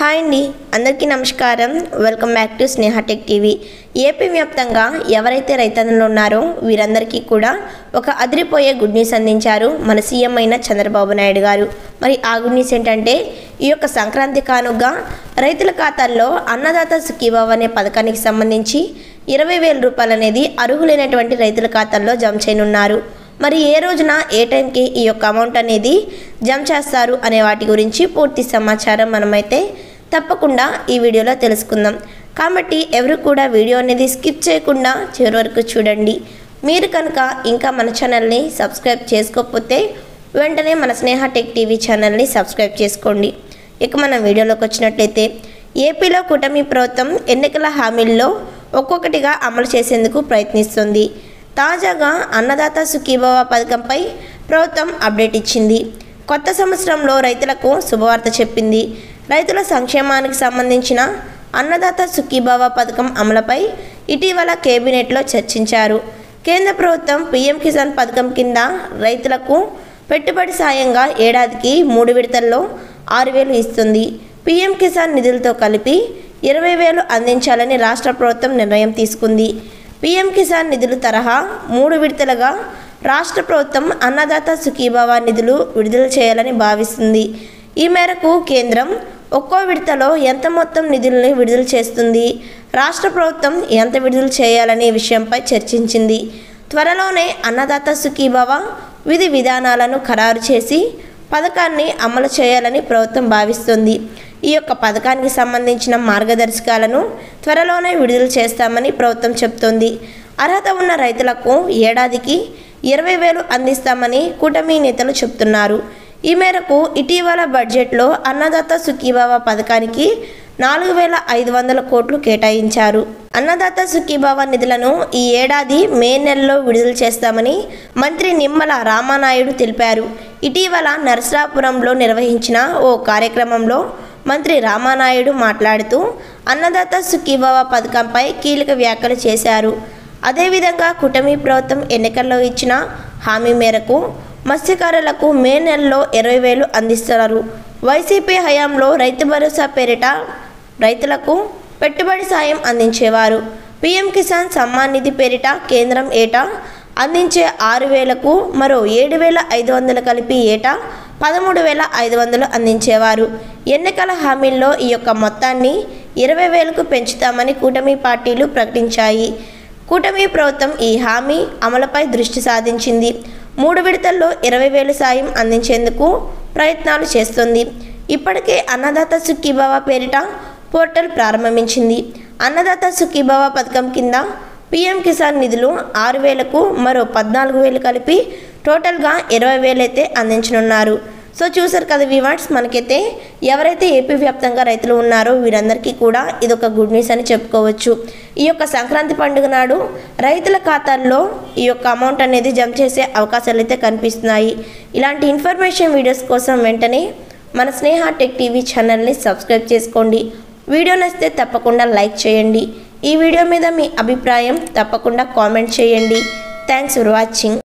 Hi అండి, అందరికీ నమస్కారం. Welcome back to Sneha tech TV. AP వ్యాప్తంగా ఎవరైతే రైతన్నులు ఉన్నారో వీరందరికీ కూడా ఒక అదిరిపోయే గుడ్ న్యూస్ అందించారు మన సీఎం అయిన చంద్రబాబు నాయుడు గారు. మరి ఆ గుడ్ న్యూస్ ఏంటంటే, ఈ యొక్క సంక్రాంతి కానుగా రైతుల ఖాతాల్లో అన్నదాత సుఖీభావ అనే పథకానికి సంబంధించి 20,000 రూపాయలు అనేది అర్హులైనటువంటి రైతుల ఖాతాల్లో జమ చేయనున్నారు. మరి ఏ రోజున ఏ టైంకి ఈ యొక్క అమౌంట్ అనేది జమ చేస్తారు అనే వాటి గురించి పూర్తి సమాచారం మనమైతే తప్పకుండా ఈ వీడియోలో తెలుసుకుందాం. కాబట్టి ఎవరు కూడా వీడియో అనేది స్కిప్ చేయకుండా చివరి వరకు చూడండి. మీరు కనుక ఇంకా మన ఛానల్ని సబ్స్క్రైబ్ చేసుకోకపోతే వెంటనే మన స్నేహ టెక్ టీవీ ఛానల్ని సబ్స్క్రైబ్ చేసుకోండి. ఇక మన వీడియోలోకి వచ్చినట్లయితే, ఏపీలో కూటమి ప్రభుత్వం ఎన్నికల హామీల్లో ఒక్కొక్కటిగా అమలు చేసేందుకు ప్రయత్నిస్తుంది. తాజాగా అన్నదాత సుఖీభావ పథకంపై ప్రభుత్వం అప్డేట్ ఇచ్చింది. కొత్త సంవత్సరంలో రైతులకు శుభవార్త చెప్పింది. రైతుల సంక్షేమానికి సంబంధించిన అన్నదాత సుఖీభావ పథకం అమలుపై ఇటీవల కేబినెట్లో చర్చించారు. కేంద్ర ప్రభుత్వం పీఎం కిసాన్ పథకం కింద రైతులకు పెట్టుబడి సాయంగా ఏడాదికి 3 విడతల్లో 6,000 ఇస్తుంది. పీఎం కిసాన్ నిధులతో కలిపి 20,000 అందించాలని రాష్ట్ర ప్రభుత్వం నిర్ణయం తీసుకుంది. పీఎం కిసాన్ నిధులు తరహా 3 విడతలుగా రాష్ట్ర ప్రభుత్వం అన్నదాత సుఖీభావ నిధులు విడుదల చేయాలని భావిస్తుంది. ఈ మేరకు కేంద్రం ఒక్కో విడతలో ఎంత మొత్తం నిధులను విడుదల చేస్తుంది, రాష్ట్ర ప్రభుత్వం ఎంత విడుదల చేయాలనే విషయంపై చర్చించింది. త్వరలోనే అన్నదాత సుఖీభావ విధి విధానాలను ఖరారు చేసి పథకాన్ని అమలు చేయాలని ప్రభుత్వం భావిస్తుంది. ఈ యొక్క పథకానికి సంబంధించిన మార్గదర్శకాలను త్వరలోనే విడుదల చేస్తామని ప్రభుత్వం చెబుతోంది. అర్హత ఉన్న రైతులకు ఏడాదికి 20,000 అందిస్తామని కూటమి నేతలు చెబుతున్నారు. ఈ మేరకు ఇటీవల బడ్జెట్లో అన్నదాత సుఖీభావ పథకానికి 4,500 కోట్లు కేటాయించారు. అన్నదాత సుఖీభావ నిధులను ఈ ఏడాది మే నెలలో విడుదల చేస్తామని మంత్రి నిమ్మల రామానాయుడు తెలిపారు. ఇటీవల నరసాపురంలో నిర్వహించిన ఓ కార్యక్రమంలో మంత్రి రామానాయుడు మాట్లాడుతూ అన్నదాత సుఖీభావ పథకంపై కీలక వ్యాఖ్యలు చేశారు. అదేవిధంగా కూటమి ప్రభుత్వం ఎన్నికల్లో ఇచ్చిన హామీ మేరకు మత్స్యకారులకు మే నెలలో 20,000 అందిస్తున్నారు. వైసీపీ హయాంలో రైతు భరోసా పేరిట రైతులకు పెట్టుబడి సాయం అందించేవారు. పీఎం కిసాన్ సమ్మాన్ నిధి పేరిట కేంద్రం ఏటా అందించే 6,000కు మరో 7,500 కలిపి ఏటా 13,500 అందించేవారు. ఎన్నికల హామీల్లో ఈ యొక్క మొత్తాన్ని 20,000కు పెంచుతామని కూటమి పార్టీలు ప్రకటించాయి. కూటమి ప్రభుత్వం ఈ హామీ అమలుపై దృష్టి సాధించింది. 3 విడతల్లో 20,000 సాయం అందించేందుకు ప్రయత్నాలు చేస్తుంది. ఇప్పటికే అన్నదాత సుఖీభావ పేరిట పోర్టల్ ప్రారంభించింది. అన్నదాత సుఖీభావ పథకం కింద పీఎం కిసాన్ నిధులు 6,000కు మరో 14,000 కలిపి టోటల్గా 20,000 అయితే అందించనున్నారు. సో చూసారు కదా వ్యూవర్స్, మనకైతే ఎవరైతే ఏపీ వ్యాప్తంగా రైతులు ఉన్నారో వీరందరికీ కూడా ఇదొక గుడ్ న్యూస్ అని చెప్పుకోవచ్చు. ఈ యొక్క సంక్రాంతి పండుగ నాడు రైతుల ఖాతాల్లో ఈ యొక్క అమౌంట్ అనేది జమ చేసే అవకాశాలు అయితే కనిపిస్తున్నాయి. ఇలాంటి ఇన్ఫర్మేషన్ వీడియోస్ కోసం వెంటనే మన స్నేహ టెక్ టీవీ ఛానల్ని సబ్స్క్రైబ్ చేసుకోండి. వీడియో నచ్చితే తప్పకుండా లైక్ చేయండి. ఈ వీడియో మీద మీ అభిప్రాయం తప్పకుండా కామెంట్ చేయండి. Thanks for watching.